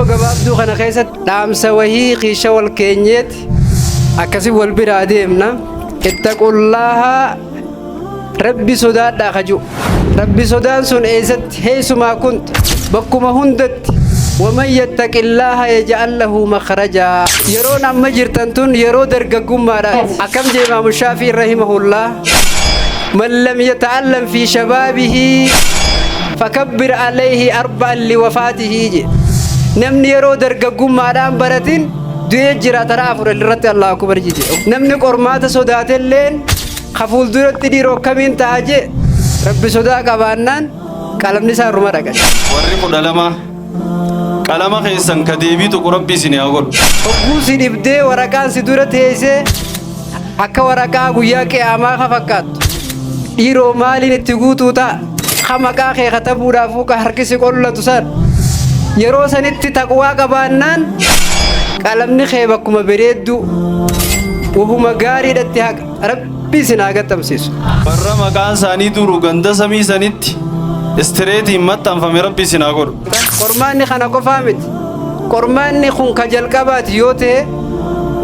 yeroo gabaabduu kana keessatti dhaamsa wahii qiisha wal keenyeeti akkasii wal biraa deemna. ittaqullaaha rabbi sodaadhaa kaju rabbi sodaan sun eessatti heesumaa kunti bakkuma hundatti ومن يتق الله يجعل له مخرجا يرون أما جرتنتون يرو درجكم مرات أكم جاء إمام الشافعي رحمه الله من لم يتعلم في شبابه فكبر عليه أربعا لوفاته نمني يرو درجكم مرات براتين دوية جرا ترافر الرت الله أكبر جدي نمني قرمات صدات اللين خفول دورت تديرو كمين تاجي رب صدا كبانان كلام نسار مرة ورّي مدلما kalama keessan ka deebitu rabbi isin haa godhu. Ogguu si dhibdee waraqaan si dura teessee akka waraqaa guyyaa qiyaamaa ka fakkaattu dhiiroo maaliin itti guutuu ta'a ka maqaa kee katabuudhaafuu ka harki si qollatu san yeroo sanitti taqwaa qabaannaan qalamni kee bakkuma bareeddu wahuma gaariidhatti haqa rabbi isin haa gattamsiisu. Warra maqaan isaanii duru ganda samii sanitti istireetiin maxxanfame rabbi isin haa godhu. Qormaanni kana qofaa miti. Qormaanni kun ka jalqabaati yoo ta'e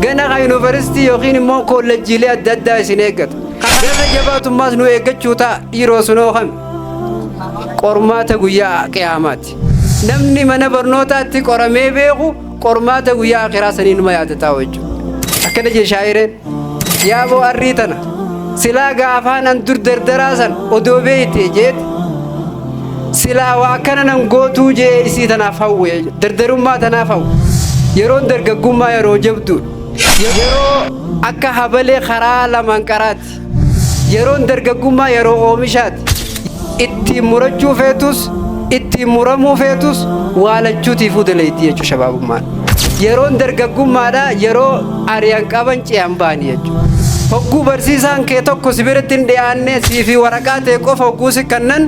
gana ka yuunivarsiitii yookiin immoo koolleejjiilee adda addaa isin eeggata. Gara jabaatummaas nu eeggachuu ta'a dhiiroo sunoo kami. Qormaata guyyaa qiyaamaati. Namni mana barnootaatti qoramee beeku qormaata guyyaa akhiraa sanii numa yaadataa jechuudha. Akkana jee shaayireen yaaboo arrii tana silaa gaafaan an dur dardaraa san odoo beeyte jeeti. silaa waa akkana nan gootuu jee isii tanaaf hawwe dardarummaa tanaaf hawwe yeroon dargaggummaa yeroo jabduu yeroo akka habalee karaa lamaan qaraati yeroon dargaggummaa yeroo oomishaati ittiin murachuu feetus ittiin muramuu feetus waalachuutiifuu dalayti jechuu shabaabummaan yeroon dargaggummaadha yeroo ari'an qaban ce'an baani jechuu hogguu barsiisaan kee tokko si biratti hin dhiyaanne siifi waraqaa ta'e qofa hogguu si kannan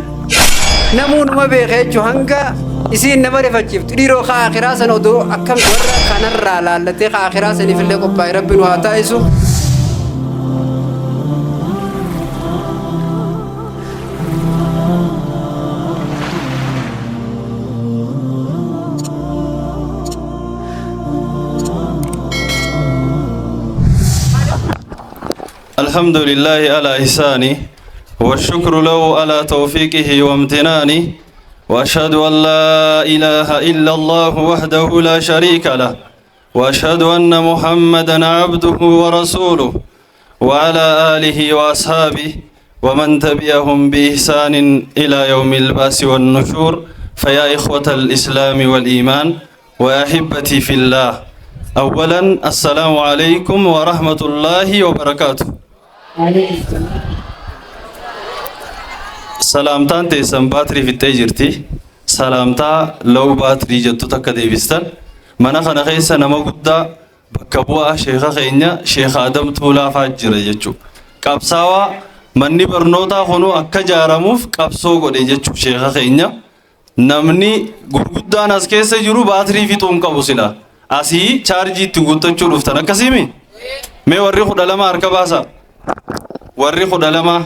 namuunuma beekee jechuun hanga isiin nama rifachiiftu dhiiroo ka akhiraa san odoo akkam warra kanarraa laallatee ka akhiraa saniif illee qophaa'e rabbi nu haa taa'isu. الحمد لله على إحسانه والشكر له على توفيقه وامتنانه وأشهد أن لا إله إلا الله وحده لا شريك له وأشهد أن محمدا عبده ورسوله وعلى آله وأصحابه ومن تبعهم بإحسان إلى يوم البعث والنشور فيا إخوة الإسلام والإيمان وأحبتي في الله أولا السلام عليكم ورحمة الله وبركاته. سلامتان تيسن باتري في التجرتي سلامتا لو باتري جتو تكا ديبستان منا خنا خيسا نما قدا بكبوا شيخا خينيا شيخ آدم تولا فاجر جتو قبساوا مني برنوتا خنو أكا جارموف قبسو قد جتو شيخا خينيا نمني قرقودان اسكيسا جرو باتري في توم قبسلا أسي چارجي تقوتن چو رفتنا كسيمي مي ورّي خود علما أركباسا ورّي خود علما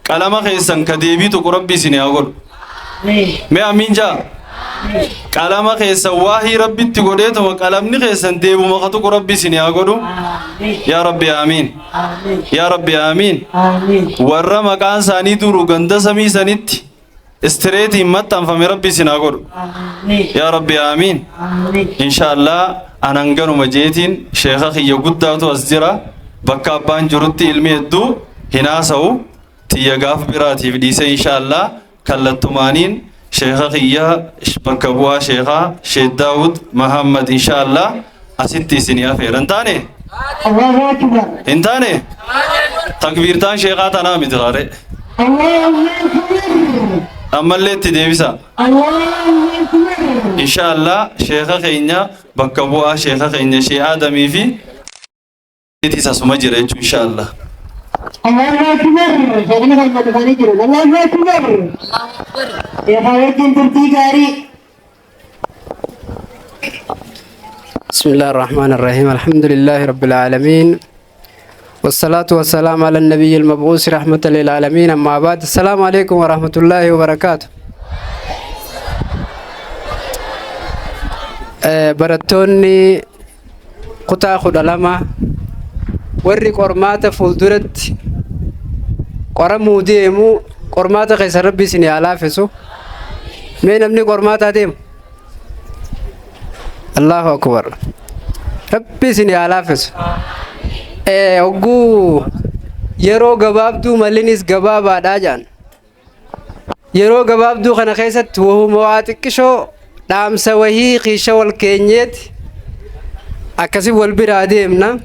kalama keessan ka deebitu rabbi isin haa godhu. Mee amiin jaa kalama keessan waahii rabbitti godheetuma qalamni keessan deebuma katu rabbi isin haa godhu. Yaa rabbi amiin. Yaa rabbi amiin. Warra maqaan isaanii duru ganda samii sanitti istireetiin maxxanfame rabbi isin haa godhu. Yaa rabbi amiin. Inshaallah anan ganuma jeetiin sheekha kiyya guddaatu as jira bakka abbaan jirutti ilmi hedduu hinaasa'u. تيا غاف براتي في ديسة إن شاء الله كلتمانين شيخ خيا بكبوا شيخا شيخ داود محمد إن شاء الله أسيتي سنيا فير انتاني الله أكبر انتاني تكبير تان شيخا تنا متغاري الله أكبر أما اللي تديبسا الله أكبر إن شاء الله شيخ خيا بكبوا شيخ خيا شيخ آدمي في تيسا سمجرة إن شاء الله الله أكبر شغلنا ما تفاني جرو الله أكبر يا خالد ترتي كاري بسم الله الرحمن الرحيم الحمد لله رب العالمين والصلاة والسلام على النبي المبعوث رحمة للعالمين أما بعد السلام عليكم ورحمة الله وبركاته barattoonni kutaa 12 warri qormaata fuulduratti qoramuu deemu qormaata keessa rabbi isin haa laaffisu. Mee namni qormaata deemu Allahu akbar, rabbi isin haa laaffisu. Ogguu yeroo gabaabduu mallinis gabaabaadhaa jaan yeroo gabaabduu kana keessatti wahuma waa xiqqishoo dhaamsa wahii qiisha wal keenyeeti akkasii wal biraa deemna.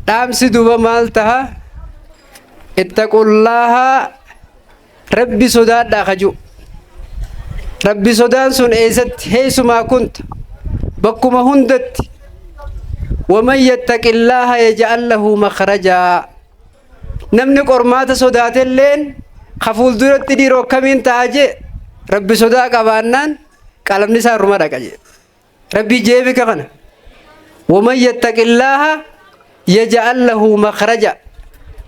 dhaamsi duuba maal taha? ittaqullaaha, rabbi sodaadhaa kaju. Rabbi sodaan sun eessatti? Heesumaa kunta bakkuma hundatti. ومن يتق الله يجعل له مخرجا. نمني قرمات صدات اللين خفول دورت ديرو كمين تاجي ربي صدا قبانان قلم نسار رمضا كجي ربي جيبي كغنا. ومن يتق الله يجعل له مخرجا.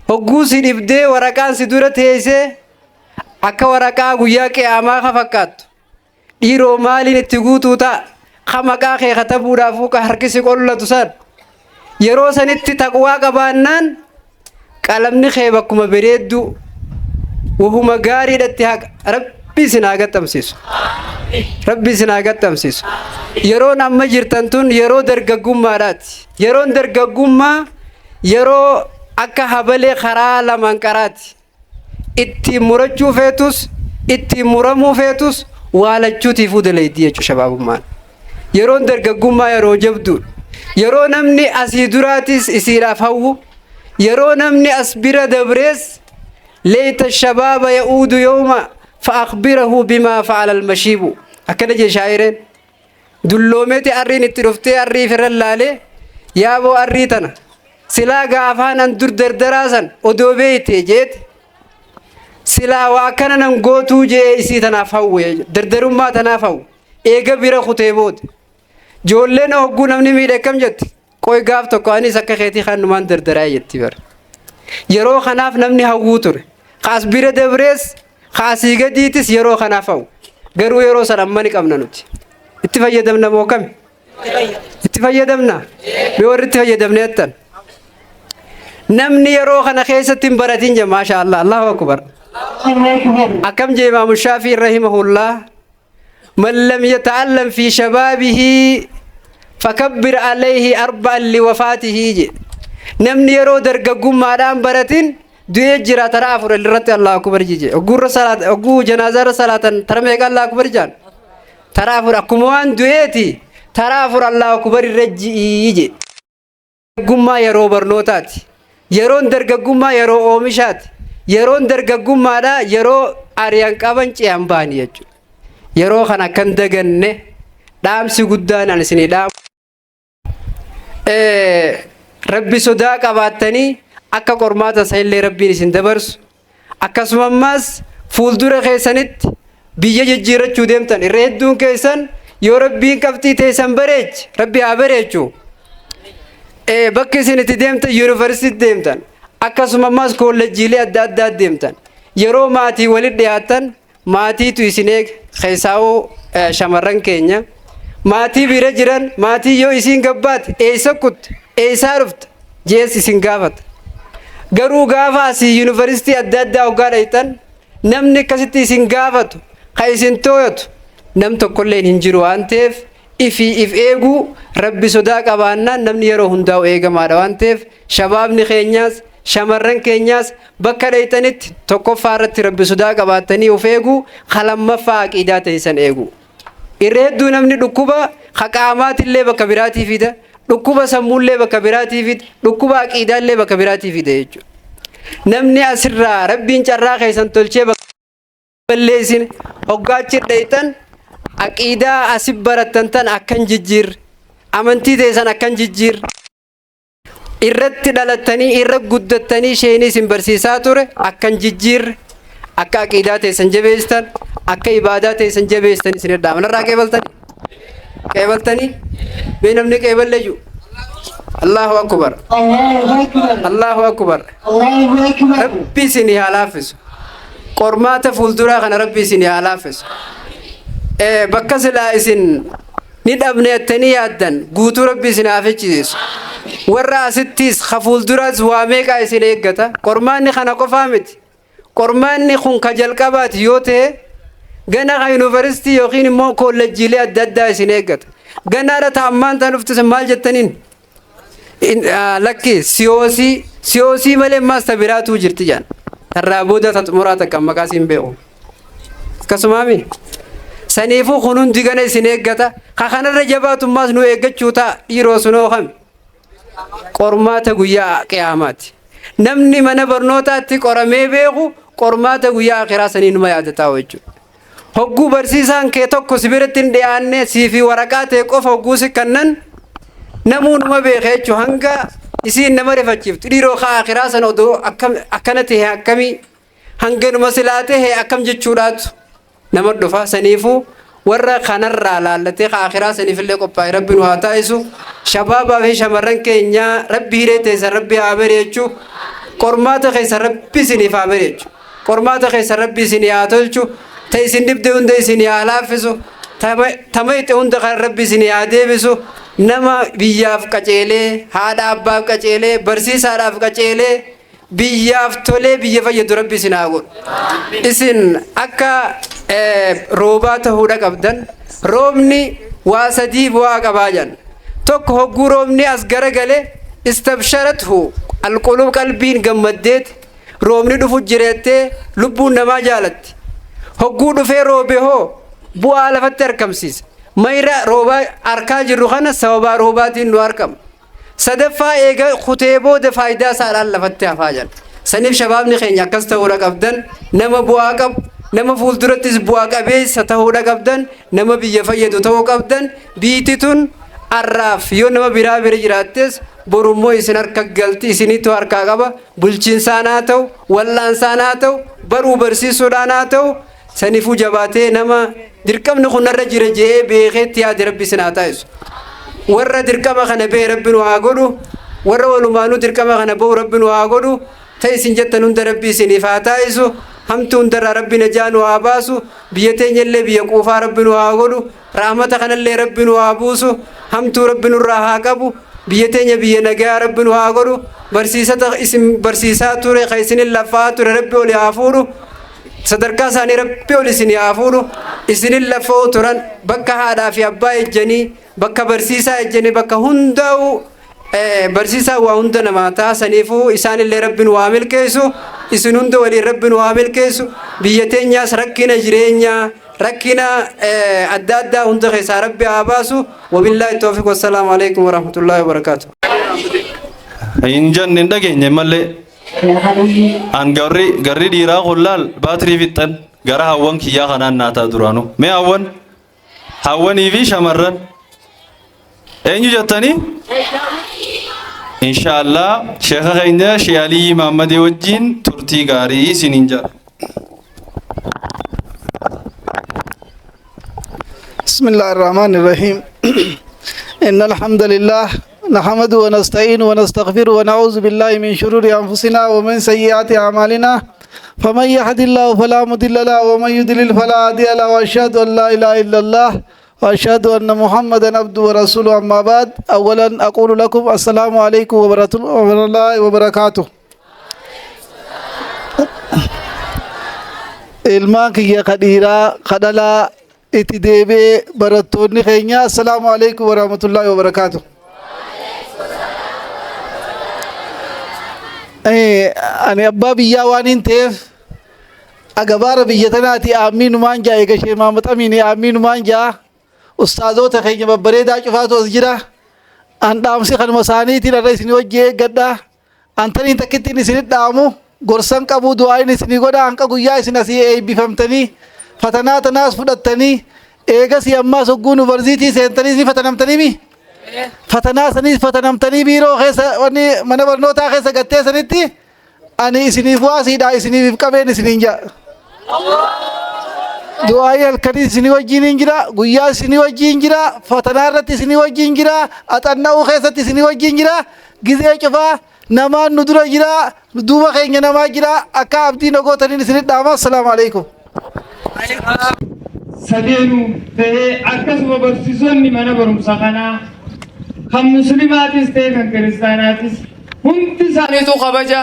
هقوسي نبدي ورقان سدورت هيسي أكا ورقا قوياك آما خفقات ديرو مالي نتقوتو تا خمقا خي خطبو رافوك هركسي قولو تسان. yeroo sanitti taqwaa qabaannaan qalamni kee bakkuma bareeddu wahuma gaariidhatti haqa. Rabbi isin haa gaxxamsiisu. Rabbi isin haa gaxxamsiisu. Yeroon amma jirtan tun yeroo dargaggummaadhaati. Yeroon dargaggummaa yeroo akka habalee karaa lamaan qaraati. Ittiin murachuu feetus ittiin muramuu feetus waalachuutiifuu dalaydii jechuudha shabaabummaan. Yeroon dargaggummaa yeroo jabduudha. yeroo namni asii duraatis isiidhaaf hawwu yeroo namni as bira dabrees leeyta shabaaba ya'uudu yawma fa'akhbirahu bimaa fa'ala almashiibu. akkana jee shaa'ireen dulloomeeti arriin itti dhuftee arrii firran laalee yaaboo arrii tana silaa gaafaan an dur dardaraasan odoo beeyte jeete silaa waa akkana nan gootuu jee isii tanaaf hawwe dardarummaa tanaaf hawwe eega bira kutee booda. Joolleen hogguu namni miidhe kam jetti qoy gaaf tokko anis akka keetii kan numaan dardaraa jetti bar. Yeroo kanaaf namni hawwuu ture kaas bira dabrees kaasii gadiitis yeroo kanaaf hawwu. Garuu yeroo san amma ni qabna nuti. Itti fayyadamna moo kami? Itti fayyadamna? Mee warri itti fayyadamne jettan? Namni yeroo kana keessatti hin baratin je maasha Allah. Allahu akbar. Akkam je Imaamu Shaafii rahimahullah من لم يتعلم في شبابه فكبر عليه 4 لوفاته. نمني يرو درققوم مادام براتين دوية جرا ترافر اللي رتي الله أكبر جيجي أقول صلاة أقول جنازة صلاة ترميك الله أكبر جان ترافر أكموان دويتي ترافر الله أكبر رجي يجي قوم ما يرو برنوتات يرون درققوم ما يرو أومشات يرون درققوم مادا يرو أريان كابنش يامباني يجو. yeroo kana kan daganne dhaamsi guddaan an isinii dhaamu rabbi sodaa qabaattanii akka qormaata isaillee rabbiin isin dabarsu akkasumas fuuldura keessanitti biyya jijjiirachuu deemtan irra hedduun keessan yoo rabbiin qabxii teessan bareechi rabbi haa bareechu bakki isin itti deemtan yuunivarsiitii deemtan akkasumas koolleejjiilee adda addaa deemtan yeroo maatii walitti dhiyaatan maatiitu isin eega keessaa'uu shamarran keenya maatii bira jiran maatii yoo isin gabbaate eessa kutte eessaa dhufta jees isin gaafata. Garuu gaafa asii yuunivarsiitii adda addaa hoggaa dhaytan namni akkasitti isin gaafatu ka isin tooyatu nam tokkolleen hin jiru waan ta'eef if eeguu rabbi sodaa qabaannaan namni yeroo hundaa'u eegamaadha waan ta'eef shabaabni keenyaas shamarran keenyaas bakka dhaytanitti tokkoffaa irratti rabbi sodaa qabaatanii of eeguu lammaffaa aqiidaa teessan eeguu. Irra hedduu namni dhukkuba qaamaatillee bakka biraatii fida dhukkuba sammuullee bakka biraatii fida dhukkuba aqiidaallee bakka biraatii fida jechuudha. Namni asirraa rabbiin carraa keessan tolchee balleessin hoggaachi dhaytan aqiidaa asib barattan tan akkan jijjiirre amantii teessan akkan jijjiirre irratti dhalatanii irra guddatanii sheenii isin barsiisaa ture akkan jijjiirre akka aqiidaa teessan jabeessan akka ibaadaa teessan jabeessan isin irraa manarraa qeebaltanii mee namni qeeballeeyyu Allahu akbar Allahu akbar rabbi isin haa laaffisu qormaata fuulduraa kana rabbi isin haa laaffisu bakka silaa isin ni dhabneettanii yaaddan guutuu rabbi isin haafichiisu. Warra asittis hafuulduras waa meeqaa isin eeggata. Qormaanni kana qofaa miti. Qormaanni kun ka jalqabaati yoo ta'e gana ka yuunivarsiitii yookiin immoo koolleejjiilee adda addaa isin eeggata. Ganaadha ta'ammaan ta'an dhuftis maal jettaniin? Lakki siyoosii malee maasta biraatu jirti jaan. Tarraa booda xumuraa takka maqaa siin beeku. Akkasumaami saniifuu kun hundi gana isin eeggata. Ka kanarra jabaatummaas nu eeggachuu ta'a dhiiroo sunoo kami. Qormaata guyyaa qiyaamaati. Namni mana barnootaatti qoramee beeku qormaata guyyaa akhiraa sanii numa yaadataa jechuudha. Hogguu barsiisaan kee tokko si biratti hin dhiyaanne siifi waraqaa ta'e qofa hogguu si kannan namuu numa beeka jechuudha. Hanga isiin nama rifachiiftu dhiiroo kaa akhiraa sana odoo akkana ta'e akkamii hanga numa silaatee hee akkam jechuudhaatu nama dhufa. Saniifuu warra kanarraa laallatee kaa akhiraa saniifillee qophaa'e rabbi nu haa taasisu. Shabaabaa fi shamarran keenya rabbi hiree teessan rabbi haa bareechu. Qormaata keessa rabbi isiniif haa bareechu. Qormaata keessa rabbi isin haa tolchu. Ta isin dhibde hunda isin haa laaffisu. Tama itti hunda kan rabbi isin haa deebisu. Nama biyyaaf qaceelee, haadha abbaaf qaceelee, barsiisaadhaaf qaceelee, biyyaaf tolee biyya fayyadu rabbi isin haa godhu. Isin akka roobaa ta'uudha qabdan. Roobni waa sadii bu'aa qabaa jan. Tokko hogguu roobni as garagale istabsharathu alqulub qalbiin gammaddeet roobni dhufu jireettee lubbuun namaa jaalatti. Hogguu dhufee roobe hoo bu'aa lafatti argamsiisa. Mayra roobaa arkaa jirru kana sababaa roobaatiin nu argama. Sadaffaa eega kutee booda faayidaa isaadhaan lafatti hafaa jala. Saniif shabaabni keenya akkas ta'uudha qabdan nama bu'aa qabu. Nama fuuldurattis bu'aa qabeessa ta'uudha qabdan. Nama biyya fayyadu ta'uu qabdan. Biitti tun arraaf yoo nama biraa bira jiraattes borummoo isin harka galti isinitu harkaa qaba. Bulchiinsaan haa ta'u, wallaansaan haa ta'u, baruu barsiisuudhaan haa ta'u. Saniifuu jabaatee nama dirqamni kun irra jira je'ee beekeetti yaade rabbi isin haa taasisu. Warra dirqama kana bee rabbi nu haa godhu. Warra walumaanuu dirqama kana bahu rabbi nu haa godhu. Ta isin jettan hunda rabbi isiniif haa taasisu. Hamtu hundarraa rabbi najaa nu haa baasu. Biyya teenyallee biyya quufaa rabbi nu haa godhu. Rahmata kanallee rabbi nu haa buusu. Hamtuu rabbi nurraa haa qabu. Biyya teenya biyya nagaa rabbi nu haa godhu. Barsiisata isin barsiisaa ture ka isinin lafaa ture rabbi oli haa fuudhu. Sadarkaa isaanii rabbi ol isin haa fuudhu. Isinin lafoo turan bakka haadhaa fi abbaa ejjanii bakka barsiisaa ejjanii bakka hundaa'u barsiisaa waa hunda namaa taasaniifuu isaanillee rabbi nu haa milkeessu. Isin hunda waliin rabbi nu haa milkeessu. Biyya teenyaas rakkina jireenyaa rakkina adda addaa hunda keessaa rabbi haa baasu. Wabillaahi tawfiiq. Wassalaamu alaikum warahmatullaahi wabarakaatu. Hin janne dhageenye malee an garri dhiiraa qullaal baatirii fixxan gara hawwan kiyyaa kanaan naataa duraanu. Mee hawwanii fi shamarran eenyu jettanii? Inshaallah sheekha keenya Sheekh Alii Mahammadee wajjin turtii gaarii isiniin jira. بسم الله الرحمن الرحيم إن الحمد لله نحمده ونستعينه ونستغفره ونعوذ بالله من شرور أنفسنا ومن سيئات أعمالنا فمن يهد الله فلا مضل له ومن يضلل فلا هادي له وأشهد أن لا إله إلا الله وأشهد أن محمدا عبده ورسوله. أما بعد أولا أقول لكم السلام عليكم ورحمة الله وبركاته. ilmaan kiyya kadhiiraa kadhalaa itti deebee barattoonni keenya assalaamu alaikum warahmatullahi wabarakatuh. Ani abbaa biyyaa waan hin ta'eef agabaara biyya tanaati aamiinumaan jaa eega Sheekh Mahamad Amiin aamiinumaan jaa ustaazota keenya babbareedaa cufaatu as jira. An dhaamsi kanuma isaaniitiin irra isinii hojii eeggadha. Antaniin takkittiin isinit dhaamu gorsan qabu du'aayin isinii godha. Hanqa guyyaa isin asii eebbifamtanii fatanaa tanaas fudhattanii eegas ammaas hogguu yuunivarsiitii seentanii isin fatanamtaniimi. Fatanaa saniis fatanamtanii biiroo keessa wanni mana barnootaa keessa gattee sanitti ani isiniif waasiidha isiniif qabeen isiniin jaa. Du'aayi halkanii isinii wajjin jira, guyyaa isinii wajjin jira, fatanaa irratti isinii wajjin jira, axanna'uu keessatti isinii wajjin jira. Gizee cufaa namaan nu dura jira, duuba keenya namaa jira. Akka abdiin ogootaniin isinit dhaama. Assalaamu alaikum. sadeenu ta'ee akkasuma barsiisonni mana barumsaa kanaa kan muslimaatis ta'e kan kiristaanaatis hundi isaaniitu kabaja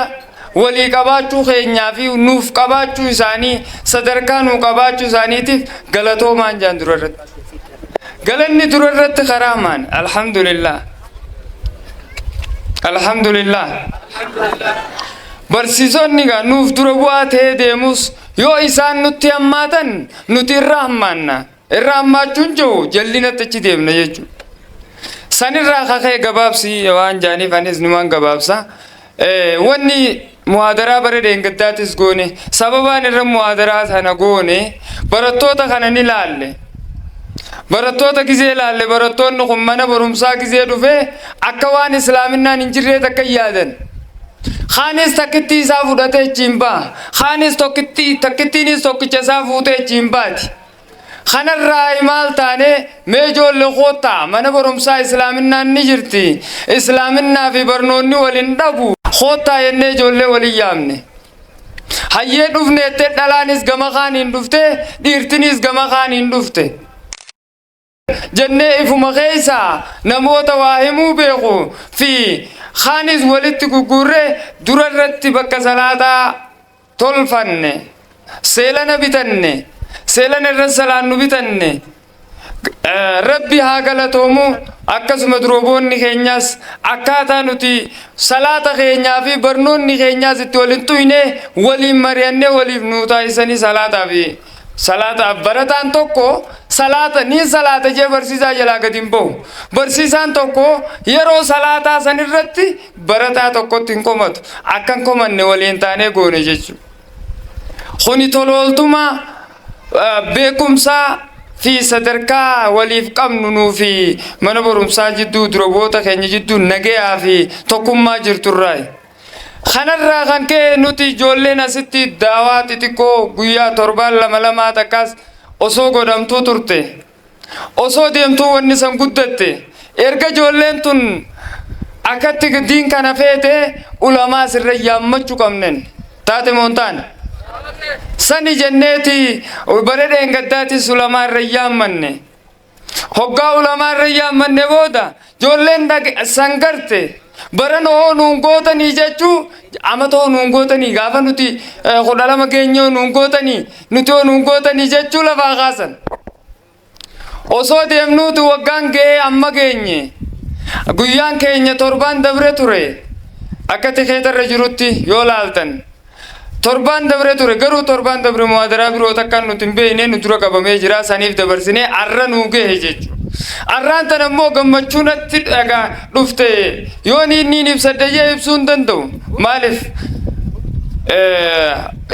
walii qabaachuu keenyaa fi nuuf qabaachuu isaanii sadarkaa nuu qabaachuu isaaniitiif galatoomaan jaan dura irratti. Galanni dura irratti karaa maan alhamdulillah. Alhamdulillah. Barsiisonni gaa nuuf dura bu'aa ta'ee deemus yoo isaan nutti hammaatan nuti irraa hammaanna. Irraa hammaachuun jiru jallinatti achi deemna jechuudha. Sanirraa kakee gabaabsi waan jaaniif anis numaan gabaabsa. Wanni muhaadaraa bara deengadaattis goone sababaan irra muhaadaraa sana goone barattoota kana ni laalle. Barattoota gizee laalle barattoonni kun mana barumsaa gizee dhufee akka waan islaaminaan hin jirreet akka yaadan. Khaanis takkitti isaa fudhatee achiin ba'a. Khaanis takkittiinis tokkicha isaa fuutee achiin baati. Kanarraa maal taane mee ijoollee koottaa mana barumsaa islaaminaan ni jirti. Islaaminaa fi barnoonni waliin dhabu. Koottaa jennee ijoollee waliin yaamne. Hayyee dhufne jettee dhalaanis gama kaaniin dhufte dhiirtinis gama kaaniin dhufte. Jennee ifuma keessaa namoota waa himuu beeku fi khaanis walitti gugurree dura irratti bakka salaataa tolfanne seelana bitanne seelana irra salaannu bitanne rabbi haa galatoomu akkasuma durooboonni keenyaas akkaataa nuti salaata keenyaa fi barnoonni keenyaas itti waliin tuyne waliin mari'annee waliif nuu taasisanii salaataa fi salata barataan tokko salata ni salata je barsiisaa jalaa gadi hin bahu. Barsiisaan tokko yeroo salaataa san irratti barataa tokkotti hin komatu. Akka hin komanne waliin taanee goone jechuudha. Kuni tolooltuma beekumsaa fi sadarkaa waliif qabnu nuu fi mana barumsaa jidduu durooboota keenya jidduu nagayaa fi tokkummaa jirturraayi. Kanarraa kan ka'e nuti ijoolleen asitti daawaa xixiqqoo guyyaa torbaan lama takkas osoo godhamtuu turte. Osoo deemtuu wanni san guddatte. Erga ijoolleen tun akkatti diin kana feete ulamaa sirra yaammachuu qabnen. Taate moontaan. Sani jenneeti bara deengadaattis ulamaa irra yaammanne. Hoggaa ulamaa irra yaammanne booda ijoolleen sangarte. Baran nuun gootanii jechuu amata nuun gootanii gaafa nuti kudhalama geenyoo nuun gootanii nuti nuun gootanii jechuu lafaa kaasan. Osoo deemnuuti waggaan ga'ee amma geenye guyyaan keenya torbaan dabre ture akka tikeetarra jirutti yoo laaltan torbaan dabre ture garuu torbaan dabre muhaadaraa biroo takkaan nuti hin beekne nu dura qabamee jira saniif dabarsinee arra nuu ga'e jechuudha. Arraan tan ammoo gammachuun atti dhagaa dhufte yoo niin ibsadde jee ibsuu hin danda'u. Maaliif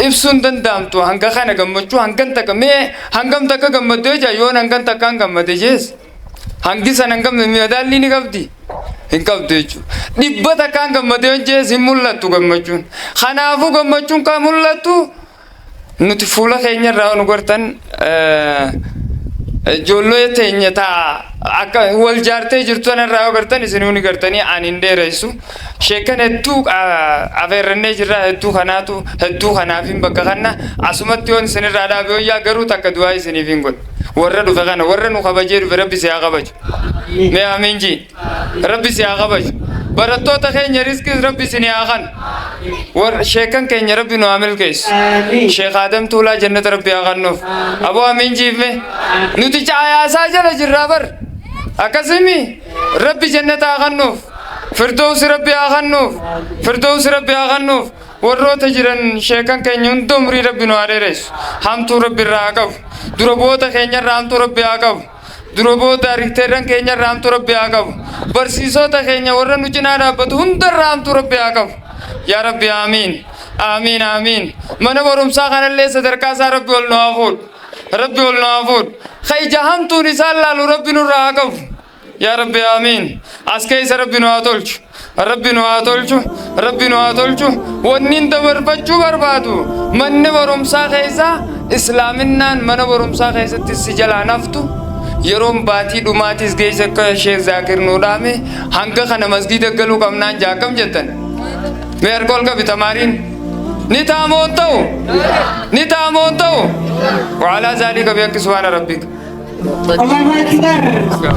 ibsuu hin danda'amtu hanga kana gammachuu hangan takka mee hangam takka gammadde jaa yoon hangan takkaan gammade jees hangi san hangam madaalli ni qabdi hin qabdu jechuudha. Dhibba takkaan gammade jees hin mul'attu gammachuun. Kanaafuu gammachuun kan mul'attu nuti fuula keenyarraa nu gartan ijoollee teenya taa akka wal jaartee jirtu irraa agartan isinuu ni gartanii ani hin dheeressu sheekan hedduu afeerrannee jirra hedduu kanaaf hin bakka kanna asumatti yoon isinirraa dhaabee yaa garuu takka du'aa isiniif hin godhu warra dhufe kana warra nu kabajee dhufe rabbi si haa kabaju mee amiin ji rabbi si haa kabaju barattoota keenya riskis rabbi si haa kan warra sheekan keenya rabbi nu haa milkeessu sheek Adam Tuulaa jannata rabbi haa kannuuf aboo amiin jiif mee nuti caayaasaa jala jirraa bar akkasimi rabbi jannata haa kannuuf firdoosi rabbi haa kannuuf firdoosi rabbi haa kannuuf warroota jiran sheekan keenya hunda umrii rabbi nu haa dheeressu hamtuu rabbi irraa haa qabu dura boota keenya irraa hamtuu rabbi haa qabu dura boota rikteerran keenya irraa hamtuu rabbi haa qabu barsiisota keenya warra nu cinaa dhaabbatu hunda irraa hamtuu rabbi haa qabu yaa rabbi aamiin aamiin aamiin mana barumsaa kanallee sadarkaa isaa rabbi ol nu haa fuudhu rabbi ol nu haa fuudhu khayja hamtuun isaan laalu rabbi nurraa haa qabu yaa rabbi aamiin as keessa rabbi nu haa tolchu rabbi nu haa tolchu rabbi nu haa tolchu wannin dabarfachuu barbaadu manni barumsaa keessa islaaminaan mana barumsaa keessatti si jalaa naftu yeroon baatii dhumaatis geessa akka sheek Zaakir nuu dhaame hanga kana masgiida galuu qabnaan jaakam jettan mee argol qabi tamaariin نتامون تو نتامون تو وعلى ذلك بيك سبحان ربك الله أكبر